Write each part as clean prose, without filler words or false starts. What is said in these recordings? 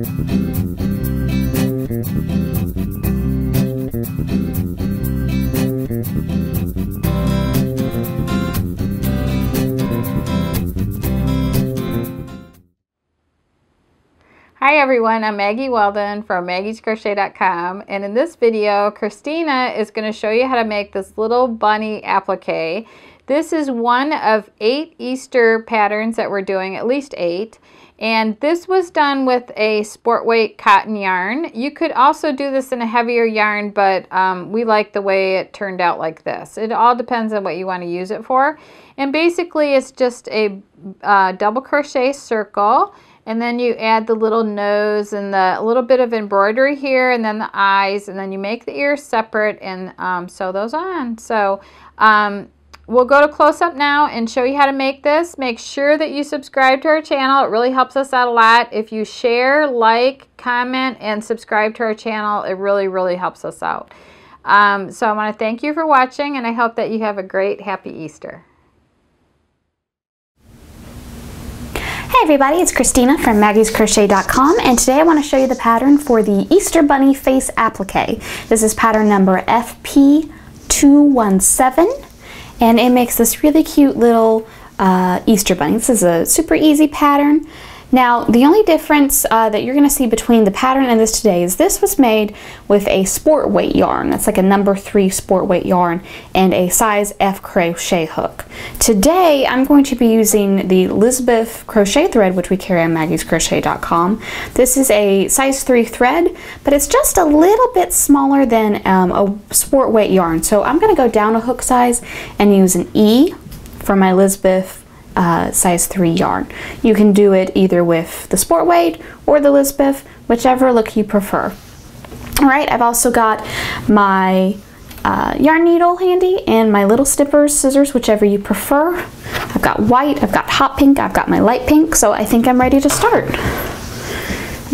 Hi everyone, I'm Maggie Weldon from maggiescrochet.com, and in this video Christina is going to show you how to make this little bunny applique. This is one of 8 Easter patterns that we're doing, at least 8, and this was done with a sport weight cotton yarn. You could also do this in a heavier yarn, but we like the way it turned out like this. It all depends on what you want to use it for, and basically it's just a double crochet circle. And then you add the little nose and a little bit of embroidery here, and then the eyes, and then you make the ears separate and sew those on. So we'll go to close-up now and show you how to make this. Make sure that you subscribe to our channel. It really helps us out a lot. If you share, like, comment, and subscribe to our channel, it really, really helps us out. So I want to thank you for watching, and I hope that you have a great, happy Easter. Hey everybody, it's Christina from maggiescrochet.com, and today I want to show you the pattern for the Easter Bunny face applique. This is pattern number FP217, and it makes this really cute little Easter bunny. This is a super easy pattern. Now, the only difference that you're going to see between the pattern and this today is this was made with a sport weight yarn. That's like a number 3 sport weight yarn and a size F crochet hook. Today, I'm going to be using the Elizabeth crochet thread, which we carry on maggiescrochet.com. This is a size 3 thread, but it's just a little bit smaller than a sport weight yarn. So I'm going to go down a hook size and use an E for my Elizabeth size 3 yarn. You can do it either with the sport weight or the Elizabeth, whichever look you prefer. Alright, I've also got my yarn needle handy and my little snippers, scissors, whichever you prefer. I've got white, I've got hot pink, I've got my light pink, so I think I'm ready to start.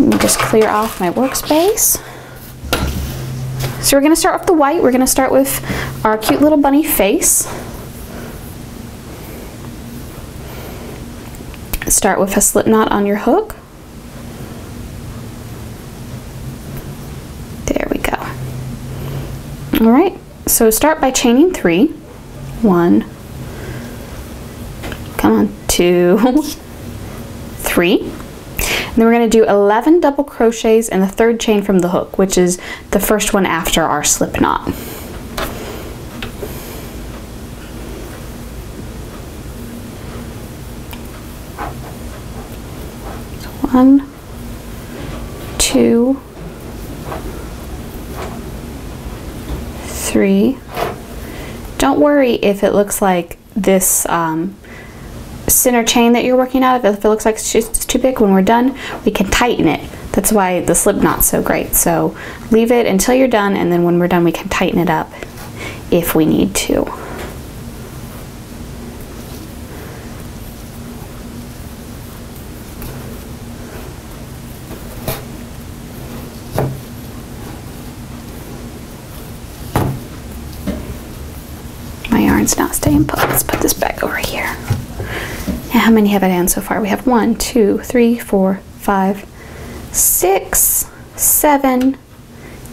Let me just clear off my workspace. So we're going to start with the white. We're going to start with our cute little bunny face. Start with a slip knot on your hook. There we go. Alright, so start by chaining 3. 1, come on, 2, 3. And then we're going to do 11 double crochets in the 3rd chain from the hook, which is the first one after our slip knot. 1, 2, 3. Don't worry if it looks like this center chain that you're working out, if it looks like it's too big. When we're done, we can tighten it. That's why the slip knot's so great. So leave it until you're done, and then when we're done we can tighten it up if we need to. It's not staying put. Let's put this back over here. Now, how many have I done so far? We have 1, 2, 3, 4, 5, 6, 7,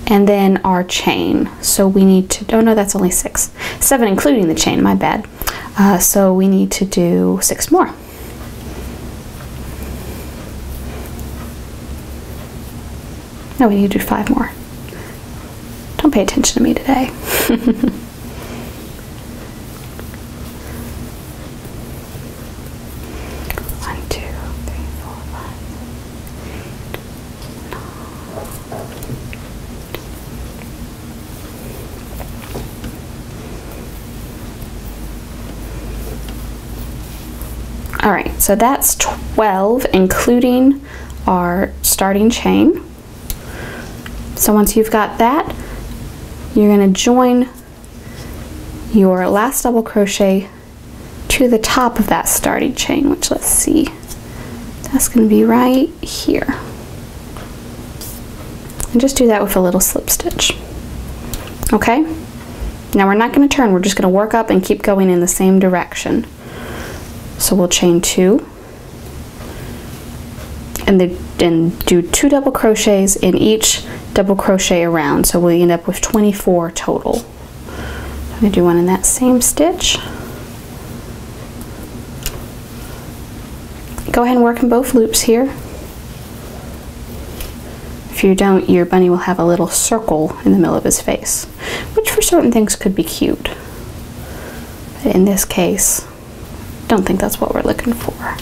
and then our chain. So we need to, oh no, that's only 6. 7 including the chain, my bad. So we need to do 6 more. No, we need to do 5 more. Don't pay attention to me today. 9. Alright, so that's 12 including our starting chain. So once you've got that, you're going to join your last double crochet to the top of that starting chain, which, let's see, that's going to be right here. And just do that with a little slip stitch. Okay? Now we're not going to turn, we're just going to work up and keep going in the same direction. So we'll chain 2. And the and do 2 double crochets in each double crochet around, so we'll end up with 24 total. I'm going to do one in that same stitch. Go ahead and work in both loops here. If you don't, your bunny will have a little circle in the middle of his face, which for certain things could be cute. But in this case, don't think that's what we're looking for.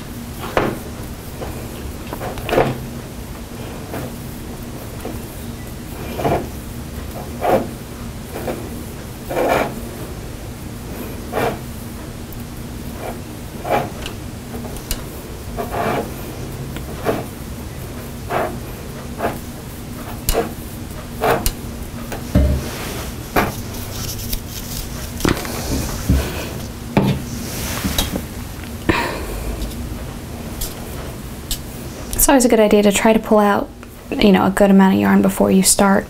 It's always a good idea to try to pull out, you know, a good amount of yarn before you start.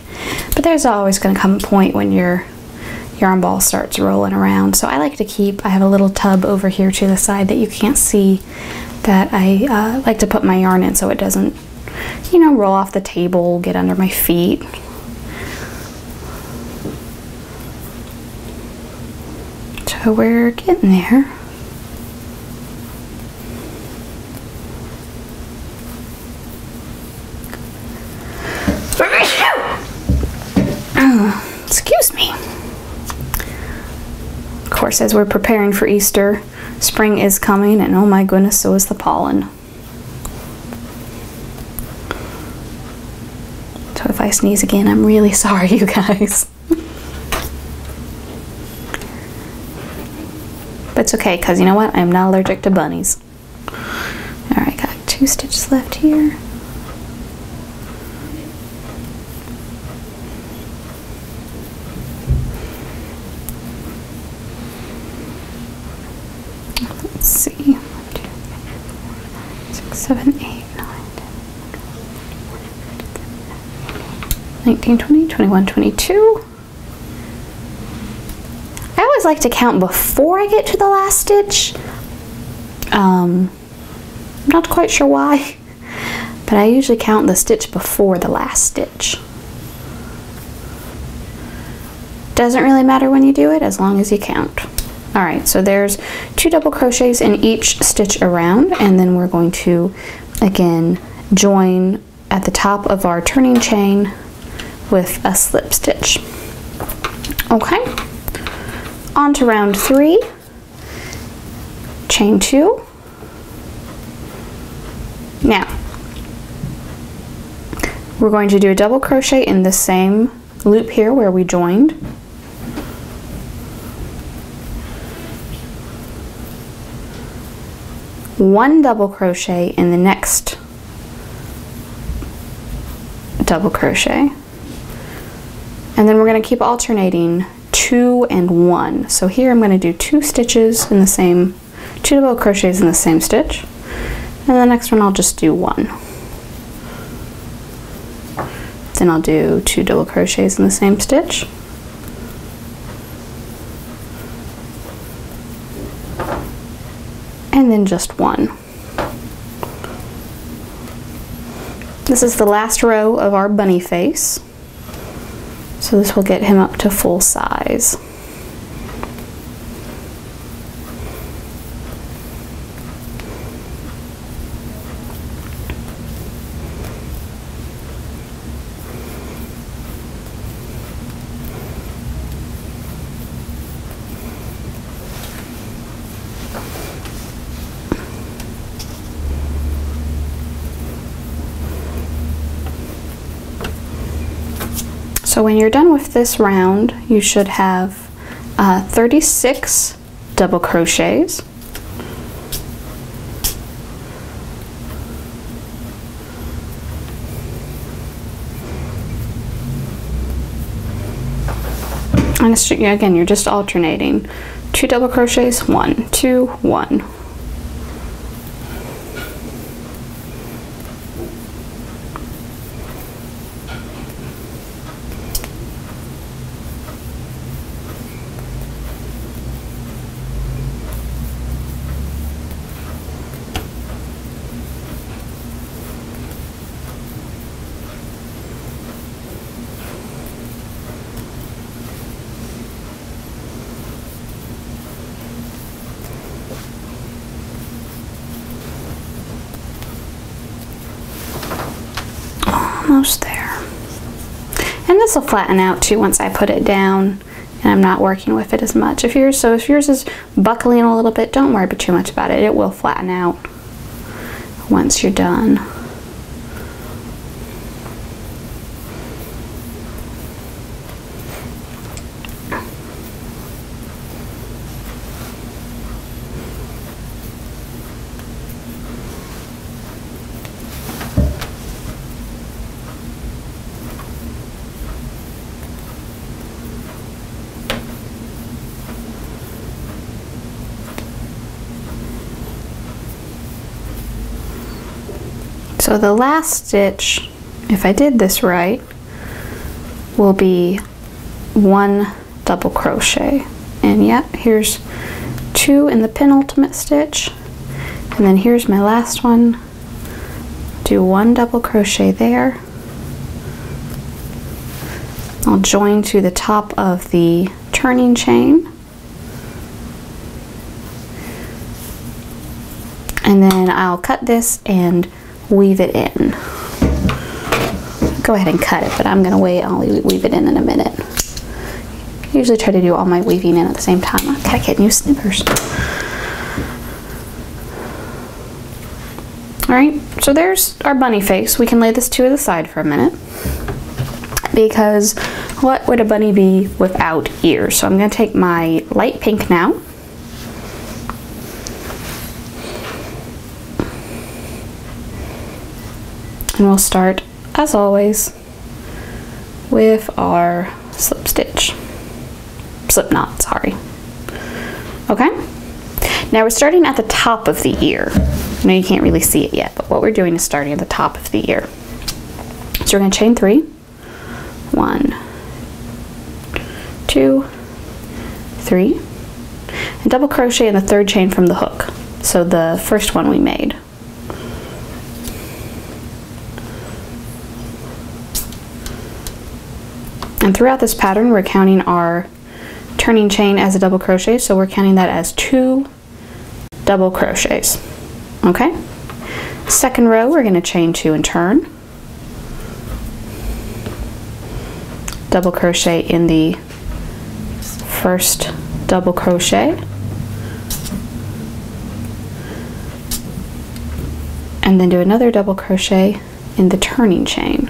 But there's always going to come a point when your yarn ball starts rolling around. So I like to keep, I have a little tub over here to the side that you can't see that I like to put my yarn in so it doesn't, you know, roll off the table, get under my feet. So we're getting there. Excuse me. Of course, as we're preparing for Easter, spring is coming, and oh my goodness, so is the pollen. So if I sneeze again, I'm really sorry, you guys. But it's okay, because you know what? I'm not allergic to bunnies. Alright, got 2 stitches left here. Let's see, 1, 2, 3, 4, 6, 7, 8, 9, 10, 19, 20, 21, 22. I always like to count before I get to the last stitch. Not quite sure why, but I usually count the stitch before the last stitch. Doesn't really matter when you do it, as long as you count. Alright, so there's 2 double crochets in each stitch around, and then we're going to, again, join at the top of our turning chain with a slip stitch. Okay, on to round 3, chain 2. Now, we're going to do a double crochet in the same loop here where we joined. One double crochet in the next double crochet, and then we're going to keep alternating 2 and 1. So here I'm going to do 2 stitches in the same, 2 double crochets in the same stitch, and the next one I'll just do 1. Then I'll do 2 double crochets in the same stitch, and then just 1. This is the last row of our bunny face, so this will get him up to full size. So when you're done with this round, you should have 36 double crochets. And it's, again, you're just alternating 2 double crochets, 1, 2, 1. almost there. And this will flatten out too once I put it down and I'm not working with it as much. If yours is buckling a little bit, don't worry too much about it. It will flatten out once you're done. So the last stitch, if I did this right, will be 1 double crochet. And yep, here's 2 in the penultimate stitch. And then here's my last one. Do 1 double crochet there. I'll join to the top of the turning chain. And then I'll cut this and weave it in. Go ahead and cut it, but I'm gonna wait, I'll weave it in a minute. I usually try to do all my weaving in at the same time. I gotta get new snippers. Alright, so there's our bunny face. We can lay this to the side for a minute, because what would a bunny be without ears? So I'm gonna take my light pink now. And we'll start, as always, with our slip stitch. Slip knot, sorry. Okay? Now we're starting at the top of the ear. I know you can't really see it yet, but what we're doing is starting at the top of the ear. So we're going to chain 3. 1, 2, 3. And double crochet in the 3rd chain from the hook. So the first one we made. And throughout this pattern, we're counting our turning chain as a double crochet, so we're counting that as 2 double crochets. Okay? Second row, we're going to chain 2 and turn. Double crochet in the first double crochet. And then do another double crochet in the turning chain.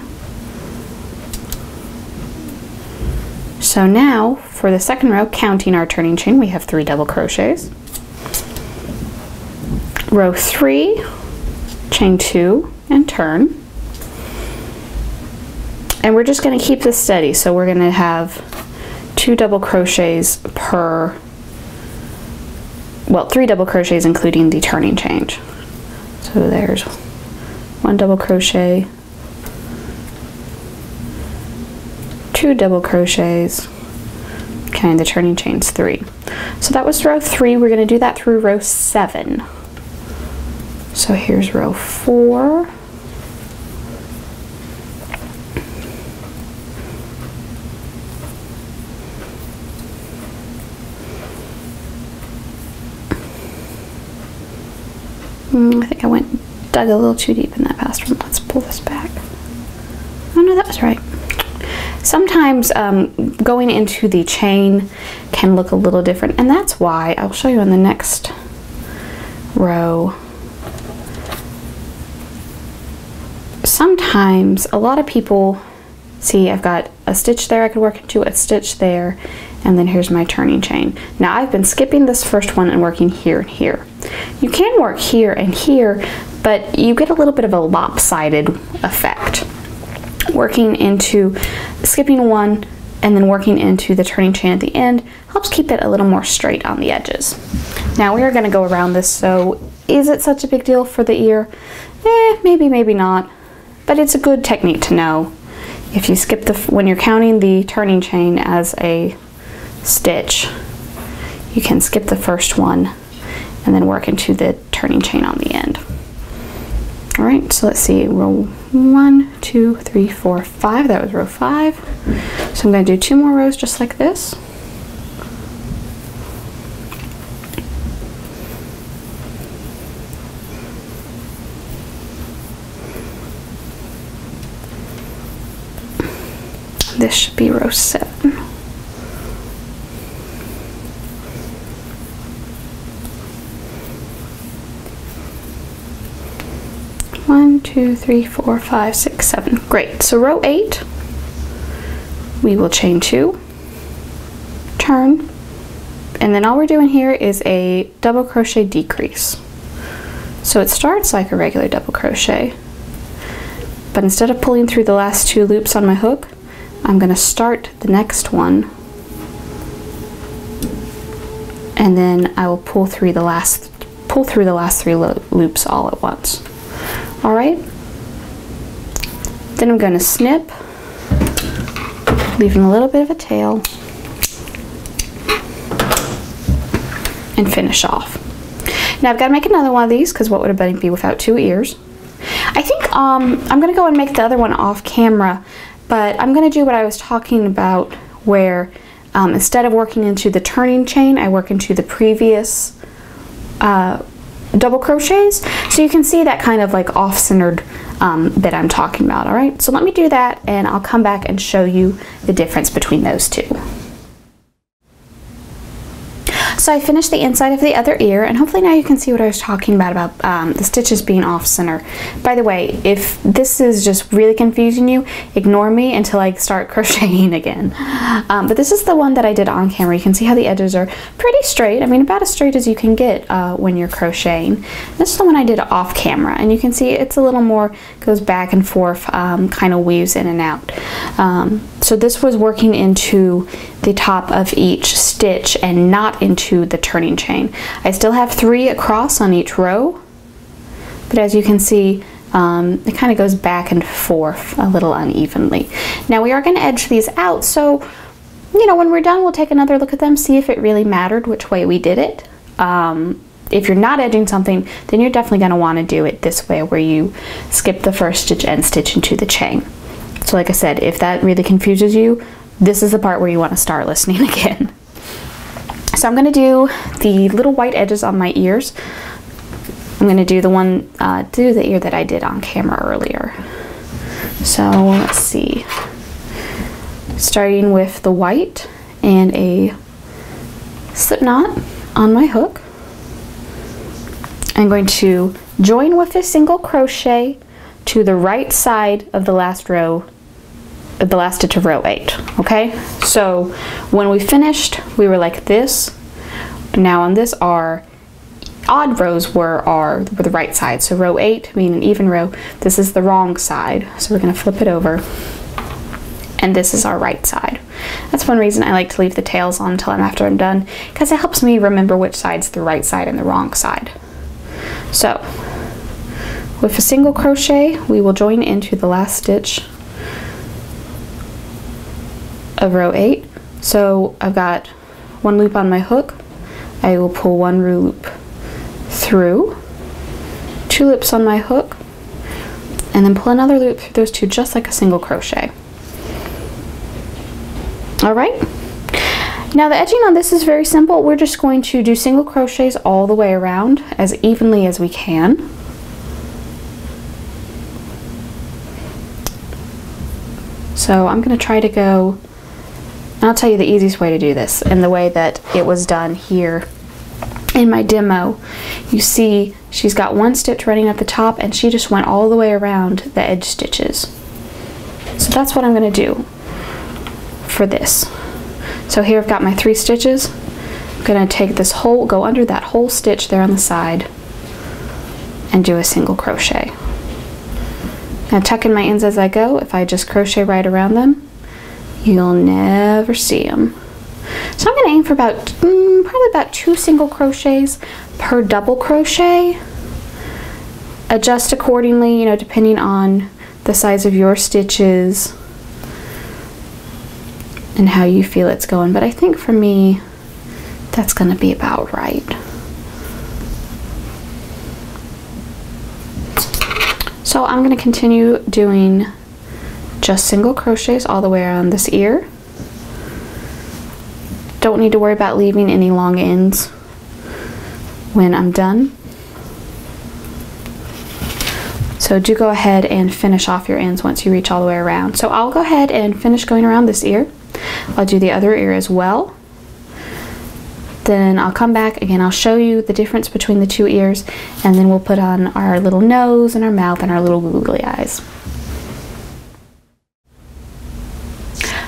So now, for the second row, counting our turning chain, we have 3 double crochets. Row 3, chain 2 and turn. And we're just going to keep this steady, so we're going to have 2 double crochets per, well, 3 double crochets including the turning chain. So there's 1 double crochet, 2 double crochets, counting the turning chains 3. So that was row 3. We're going to do that through row 7. So here's row 4. I think I dug a little too deep in that past one. Let's pull this back. Oh no, that was right. Sometimes going into the chain can look a little different, and that's why I'll show you in the next row. Sometimes a lot of people see I've got a stitch there I could work into, a stitch there, and then here's my turning chain. Now I've been skipping this first one and working here and here. You can work here and here, but you get a little bit of a lopsided effect. Skipping one and then working into the turning chain at the end helps keep it a little more straight on the edges. Now we are going to go around this, so is it such a big deal for the ear? Maybe, maybe not, but it's a good technique to know. If you skip when you're counting the turning chain as a stitch, you can skip the first one and then work into the turning chain on the end. All right, so let's see, row 1, 2, 3, 4, 5. That was row 5. So I'm going to do 2 more rows just like this. this should be row 7. One, 2, 3, 4, 5, 6, 7. Great. So row 8, we will chain 2, turn, and then all we're doing here is a double crochet decrease. So it starts like a regular double crochet, but instead of pulling through the last 2 loops on my hook, I'm going to start the next one, and then I will pull through the last 3 loops all at once. All right. Then I'm going to snip, leaving a little bit of a tail, and finish off. Now I've got to make another one of these because what would a bunny be without 2 ears? I think I'm going to go and make the other one off camera, but I'm going to do what I was talking about where instead of working into the turning chain, I work into the previous double crochets, so you can see that kind of like off-centered bit I'm talking about. All right, so let me do that and I'll come back and show you the difference between those two. So I finished the inside of the other ear, and hopefully now you can see what I was talking about the stitches being off center. By the way, if this is just really confusing you, ignore me until I start crocheting again. But this is the one that I did on camera. You can see how the edges are pretty straight. I mean, about as straight as you can get when you're crocheting. This is the one I did off camera, and you can see it's a little more, goes back and forth, kind of weaves in and out. So this was working into the top of each stitch and not into the turning chain. I still have 3 across on each row, but as you can see, it kind of goes back and forth a little unevenly. Now we are going to edge these out, so you know, when we're done we'll take another look at them, see if it really mattered which way we did it. If you're not edging something, then you're definitely going to want to do it this way, where you skip the first stitch and stitch into the chain. So like I said, if that really confuses you, this is the part where you want to start listening again. So I'm going to do the little white edges on my ears. I'm going to do the one, do the ear that I did on camera earlier. So let's see. Starting with the white and a slip knot on my hook. I'm going to join with a single crochet to the right side of the last row, the last stitch of row 8. Okay, so when we finished we were like this. Now on this, our odd rows were the right side, so row 8 being an even row, this is the wrong side, so we're going to flip it over and this is our right side. That's one reason I like to leave the tails on until after I'm done, because it helps me remember which side's the right side and the wrong side. So with a single crochet we will join into the last stitch of row 8. So I've got 1 loop on my hook, I will pull 1 loop through, 2 loops on my hook, and then pull another loop through those 2 just like a single crochet. Alright, now the edging on this is very simple. We're just going to do single crochets all the way around as evenly as we can. So I'm going to try to go, and I'll tell you the easiest way to do this, and the way that it was done here in my demo. You see she's got 1 stitch running at the top and she just went all the way around the edge stitches. So that's what I'm going to do for this. So here I've got my 3 stitches. I'm going to take this whole, go under that whole stitch there on the side and do a single crochet. Now tuck in my ends as I go. If I just crochet right around them, you'll never see them. So I'm going to aim for about probably about 2 single crochets per double crochet. Adjust accordingly, you know, depending on the size of your stitches and how you feel it's going. But I think for me, that's going to be about right. So I'm going to continue doing just single crochets all the way around this ear. Don't need to worry about leaving any long ends when I'm done. So So do go ahead and finish off your ends once you reach all the way around. So I'll go ahead and finish going around this ear. I'll do the other ear as well. Then I'll come back again, I'll show you the difference between the two ears, and then we'll put on our little nose and our mouth and our little googly eyes.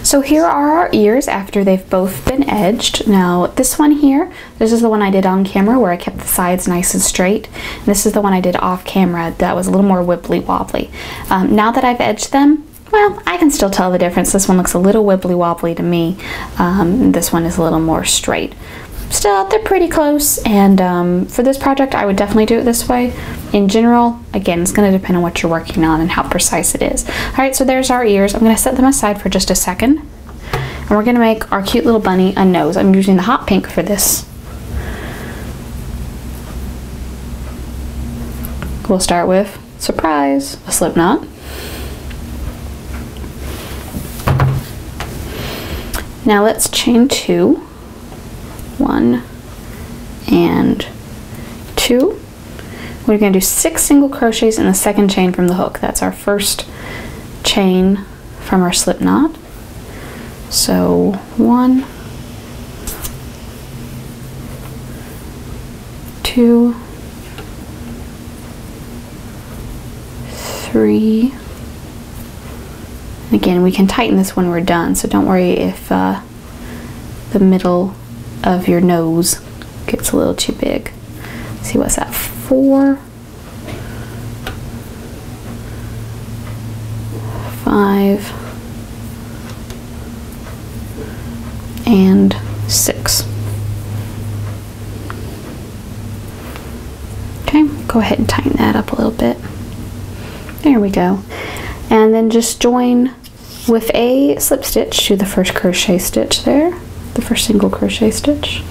So here are our ears after they've both been edged. Now this one here, this is the one I did on camera where I kept the sides nice and straight. And this is the one I did off camera that was a little more wibbly wobbly. Now that I've edged them, well, I can still tell the difference. This one looks a little wibbly wobbly to me. This one is a little more straight. Still, they're pretty close, and for this project I would definitely do it this way. In general, again, it's going to depend on what you're working on and how precise it is. Alright, so there's our ears. I'm going to set them aside for just a second, and we're going to make our cute little bunny a nose. I'm using the hot pink for this. We'll start with, surprise, a slip knot. Now let's chain 2. 1 and 2. We're going to do 6 single crochets in the second chain from the hook. That's our first chain from our slip knot. So 1, 2, 3. Again, we can tighten this when we're done, so don't worry if the middle of your nose gets a little too big. See, what's that? 4, 5, and 6. Okay, go ahead and tighten that up a little bit. There we go. And then just join with a slip stitch to the first crochet stitch there. The first single crochet stitch.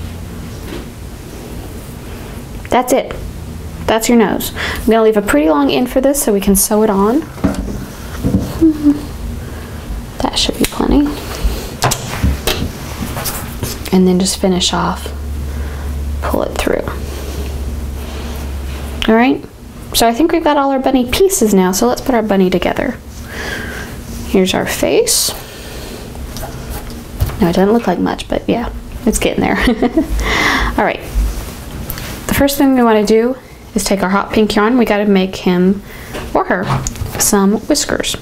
That's it. That's your nose. I'm going to leave a pretty long end for this so we can sew it on. That should be plenty. And then just finish off, pull it through. Alright, so I think we've got all our bunny pieces now, so let's put our bunny together. Here's our face. No, it doesn't look like much, but yeah, it's getting there. All right, the first thing we want to do is take our hot pink yarn. We got to make him or her some whiskers.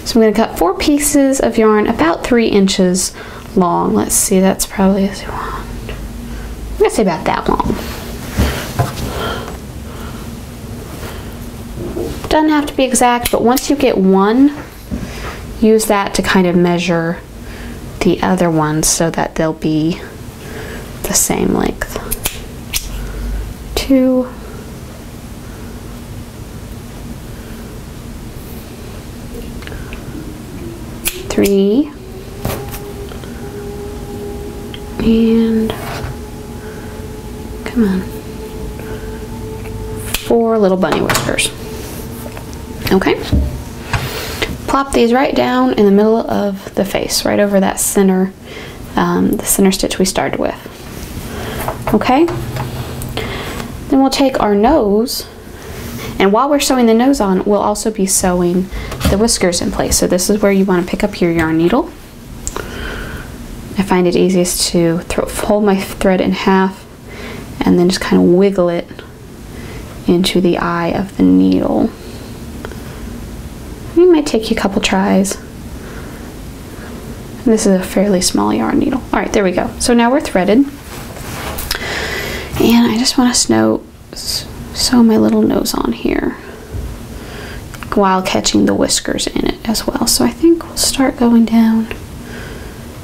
So I'm going to cut 4 pieces of yarn about 3 inches long. Let's see, that's probably, I'm going to say about that long. Doesn't have to be exact, but once you get one, use that to kind of measure the other ones so that they'll be the same length. 2, 3, and come on, 4 little bunny whiskers. Okay. Plop these right down in the middle of the face, right over that center, the center stitch we started with. Okay? Then we'll take our nose, and while we're sewing the nose on, we'll also be sewing the whiskers in place. So this is where you want to pick up your yarn needle. I find it easiest to fold my thread in half and then just kind of wiggle it into the eye of the needle. It might take you a couple tries. This is a fairly small yarn needle. All right, there we go. So now we're threaded. And I just want to sew my little nose on here while catching the whiskers in it as well. So I think we'll start going down.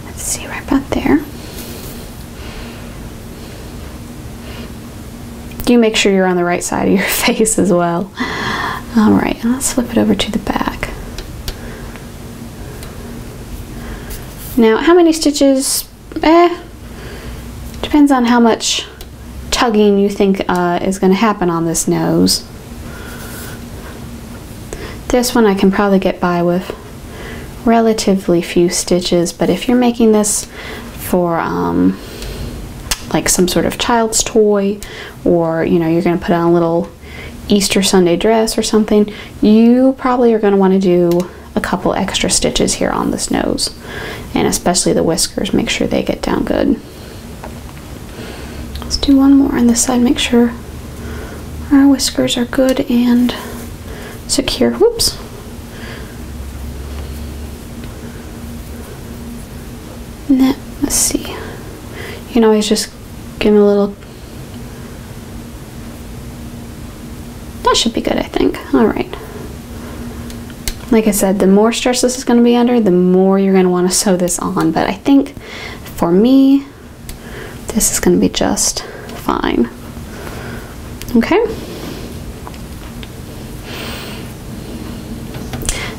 Let's see, right about there. Do make sure you're on the right side of your face as well. All right, let's flip it over to the back. Now, how many stitches? Depends on how much tugging you think is going to happen on this nose. This one I can probably get by with relatively few stitches, but if you're making this for like some sort of child's toy, or you know, you're going to put on a little Easter Sunday dress or something, you probably are going to want to do a couple extra stitches here on this nose, and especially the whiskers. Make sure they get down good. Let's do one more on this side. Make sure our whiskers are good and secure. Whoops. And then, let's see. You can always just give them a little. That should be good, I think. All right. Like I said, the more stress this is going to be under, the more you're going to want to sew this on. But I think for me, this is going to be just fine. Okay.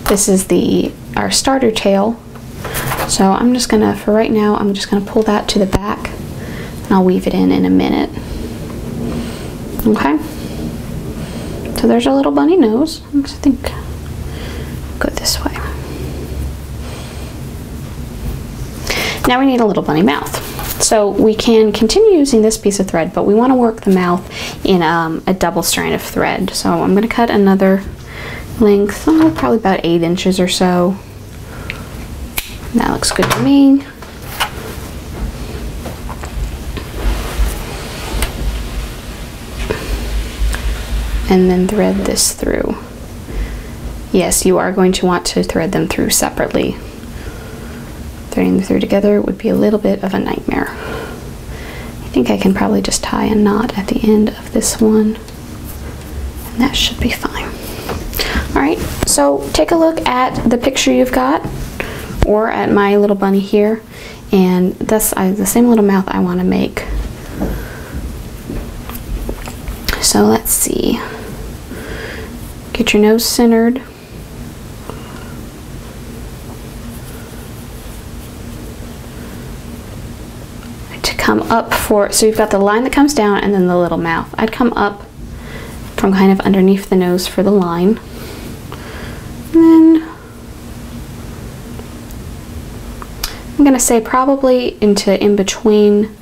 This is our starter tail. So I'm just going to, for right now, I'm just going to pull that to the back and I'll weave it in a minute. Okay. So there's our little bunny nose. I think go this way. Now we need a little bunny mouth. So we can continue using this piece of thread, but we want to work the mouth in a double strand of thread. So I'm going to cut another length, probably about 8 inches or so. That looks good to me. And then thread this through. Yes, you are going to want to thread them through separately. Threading them through together would be a little bit of a nightmare. I think I can probably just tie a knot at the end of this one, and that should be fine. All right, so take a look at the picture you've got, or at my little bunny here, and that's the same little mouth I want to make. So let's see. Get your nose centered. To come up so you've got the line that comes down and then the little mouth. I'd come up from kind of underneath the nose for the line. And then I'm going to say probably in between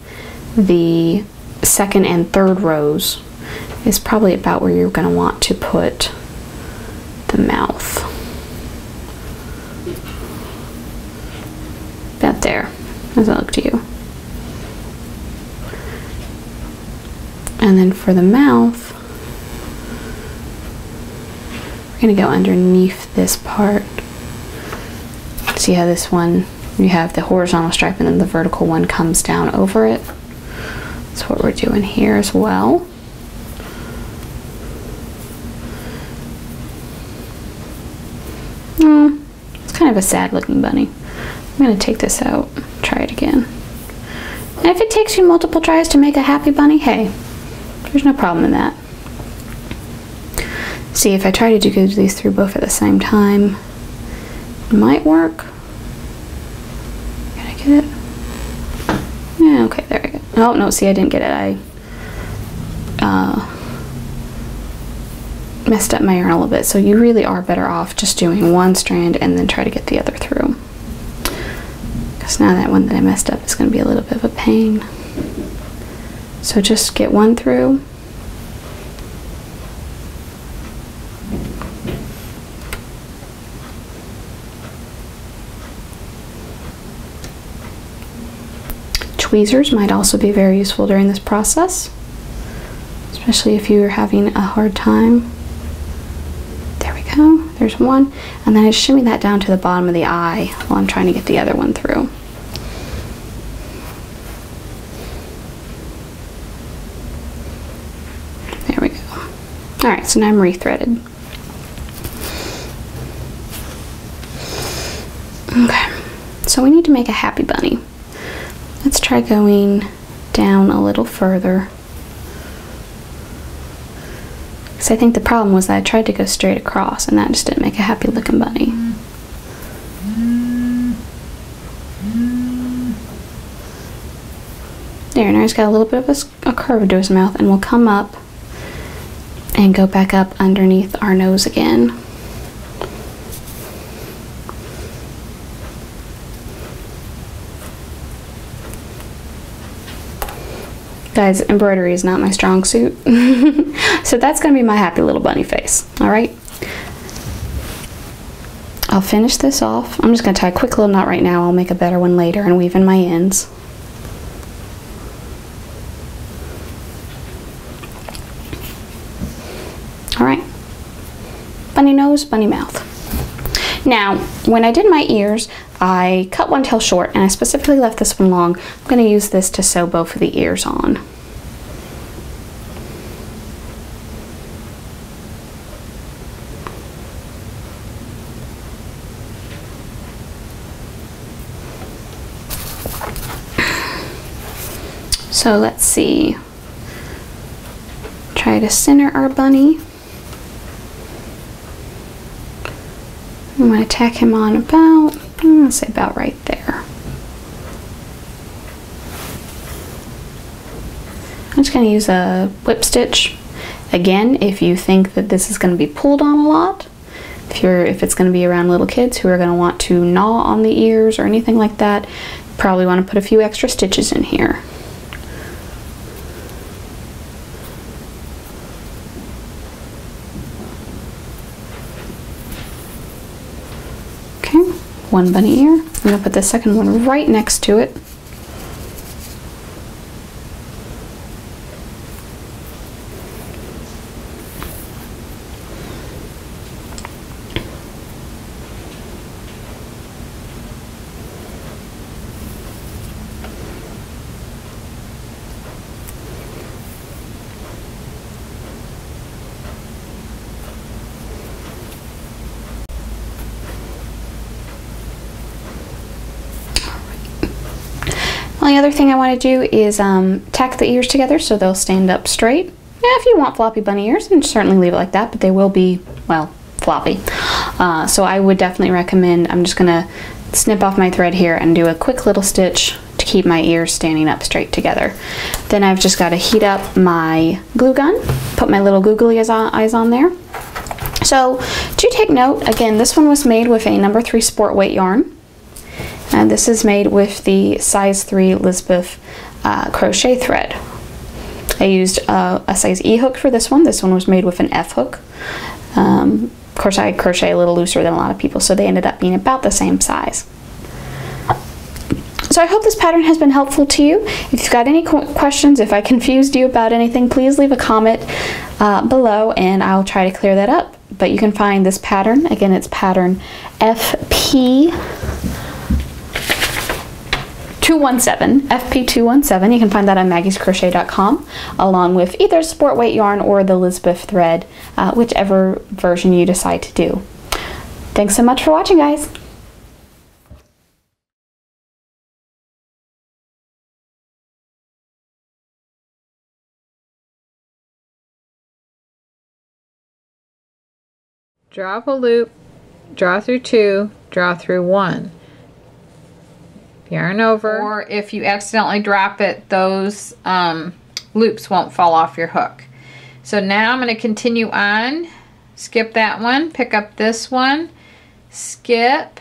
the second and third rows is probably about where you're going to want to put the mouth. About there. How does that look to you? And then for the mouth, we're going to go underneath this part. See how this one, you have the horizontal stripe and then the vertical one comes down over it. That's what we're doing here as well. It's kind of a sad looking bunny. I'm going to take this out, try it again. And if it takes you multiple tries to make a happy bunny, hey, there's no problem in that. See, if I try to do these through both at the same time, it might work. Can I get it? Yeah, okay, there we go. Oh, no, see, I didn't get it. I messed up my yarn a little bit, so you really are better off just doing one strand and then try to get the other through. Because now that one that I messed up is going to be a little bit of a pain. So just get one through. Tweezers might also be very useful during this process, especially if you are having a hard time. There we go, there's one, and then I shimmy that down to the bottom of the eye while I'm trying to get the other one through. There we go. Alright, so now I'm rethreaded. Okay, so we need to make a happy bunny. Let's try going down a little further. Because I think the problem was that I tried to go straight across and that just didn't make a happy looking bunny. There, now he's got a little bit of a curve to his mouth, and we'll come up and go back up underneath our nose again. Guys, embroidery is not my strong suit. So that's going to be my happy little bunny face. All right. I'll finish this off. I'm just going to tie a quick little knot right now. I'll make a better one later and weave in my ends. All right. Bunny nose, bunny mouth. Now, when I did my ears, I cut one tail short and I specifically left this one long. I'm going to use this to sew both of the ears on. So let's see. Try to center our bunny. I'm going to tack him on about, I'm going to say about right there. I'm just going to use a whip stitch. Again, if you think that this is going to be pulled on a lot, if it's going to be around little kids who are going to want to gnaw on the ears or anything like that, you probably want to put a few extra stitches in here. One bunny ear. I'm going to put the second one right next to it. The only other thing I want to do is tack the ears together so they'll stand up straight. Now, if you want floppy bunny ears, then certainly leave it like that, but they will be, well, floppy. So I would definitely recommend, I'm just going to snip off my thread here and do a quick little stitch to keep my ears standing up straight together. Then I've just got to heat up my glue gun, put my little googly eyes on there. So do take note, again, this one was made with a No. 3 sport weight yarn. And this is made with the size 3 Elizabeth crochet thread. I used a size E hook for this one. This one was made with an F hook. Of course, I crochet a little looser than a lot of people, so they ended up being about the same size. So I hope this pattern has been helpful to you. If you've got any questions, if I confused you about anything, please leave a comment below and I'll try to clear that up. But you can find this pattern, again, it's pattern FP217. You can find that on maggiescrochet.com, along with either sport weight yarn or the Elizabeth thread, whichever version you decide to do. Thanks so much for watching, guys. Draw up a loop, draw through 2, draw through 1. Yarn over, or if you accidentally drop it, those loops won't fall off your hook. So now I'm going to continue on, skip that one, pick up this one, skip,